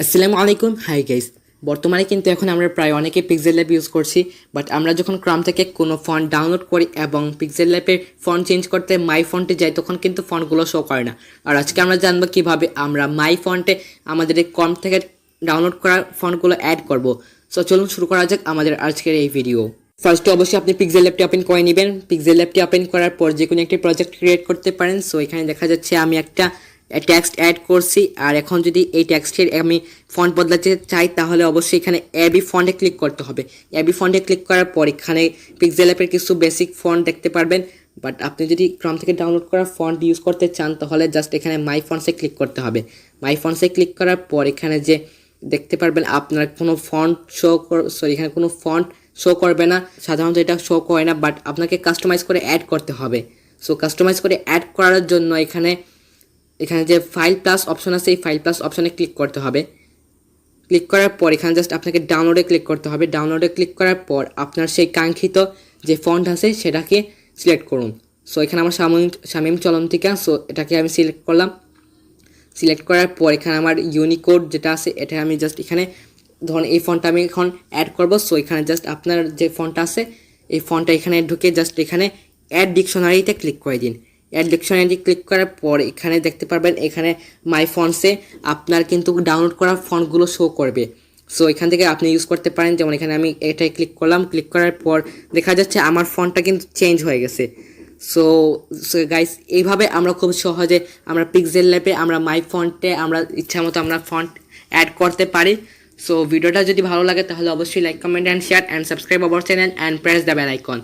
আসসালামু আলাইকুম। Hi guys, বর্তমানে কিন্তু এখন আমরা প্রায় অনেকে পিক্সেল ল্যাব ইউজ করছি। বাট আমরা যখন ক্রম থেকে কোনো ফন্ট ডাউনলোড করি এবং পিক্সেল ল্যাবের ফন্ট চেঞ্জ করতে মাই ফন্টে যাই, তখন কিন্তু ফন্টগুলো শো করে না। আর আজকে আমরা জানবো কিভাবে আমরা মাই ফন্টে আমাদের এই ক্রম থেকে ডাউনলোড করা ফন্টগুলো অ্যাড করব। সো চলুন শুরু করা যাক আমাদের আজকের এই ভিডিও। ফার্স্টে অবশ্যই আপনি পিক্সেল ল্যাবটি ওপেন করে নেবেন। পিক্সেল ল্যাবটি ওপেন করার পর যে কোনো একটি প্রজেক্ট ক্রিয়েট করতে পারেন। সো এখানে দেখা যাচ্ছে আমি একটা টেক্সট অ্যাড করছি, আর এখন যদি এই টেক্সটের আমি ফন্ট বদলাতে চাই তাহলে অবশ্যই এখানে এবি ফন্টে ক্লিক করতে হবে। এবি ফন্টে ক্লিক করার পর এখানে পিক্সেল অ্যাপের কিছু বেসিক ফন্ট দেখতে পারবেন। বাট আপনি যদি ক্রম থেকে ডাউনলোড করা ফন্ট ইউজ করতে চান তাহলে জাস্ট এখানে মাই ফন্টসে ক্লিক করতে হবে। মাই ফন্টসে ক্লিক করার পর এখানে যে দেখতে পারবেন আপনার কোনো ফন্ট এখানে কোনো ফন্ট শো করবে না, সাধারণত এটা শো করে না, বাট আপনাকে কাস্টমাইজ করে অ্যাড করতে হবে। সো কাস্টমাইজ করে অ্যাড করার জন্য এখানে যে ফাইল প্লাস অপশন আছে, এই ফাইল প্লাস অপশনে ক্লিক করতে হবে। ক্লিক করার পর এখানে জাস্ট আপনাকে ডাউনলোডে ক্লিক করতে হবে। ডাউনলোডে ক্লিক করার পর আপনার সেই কাঙ্ক্ষিত যে ফন্ট আছে সেটাকে সিলেক্ট করুন। সো এখানে আমার শামীম চলন্তিকা, সো এটাকে আমি সিলেক্ট করলাম। সিলেক্ট করার পর এখানে আমার ইউনিকোড যেটা আছে এটা আমি জাস্ট এখানে ধরুন এই ফন্টটা আমি এখন অ্যাড করব। সো এখানে জাস্ট আপনার যে ফন্টটা আছে এই ফন্টটা এখানে ঢুকে জাস্ট এখানে অ্যাড ডিকশনারিতে ক্লিক করে দিন। অ্যাড ডিকশনারি ক্লিক করার পর এখানে দেখতে পারবেন এখানে মাই ফন্টসে আপনার কিন্তু ডাউনলোড করা ফন্টগুলো শো করবে। সো এখান থেকে আপনি ইউজ করতে পারেন। যেমন এখানে আমি এটাই ক্লিক করলাম। ক্লিক করার পর দেখা যাচ্ছে আমার ফন্টটা কিন্তু চেঞ্জ হয়ে গেছে। সো গাইস, এইভাবে আমরা খুব সহজে আমরা পিক্সেল ল্যাবে আমরা মাই ফন্টে আমরা ইচ্ছা মতো আমরা ফন্ট অ্যাড করতে পারি। সো ভিডিওটা যদি ভালো লাগে তাহলে অবশ্যই like, comment and share and subscribe our channel and press the bell icon.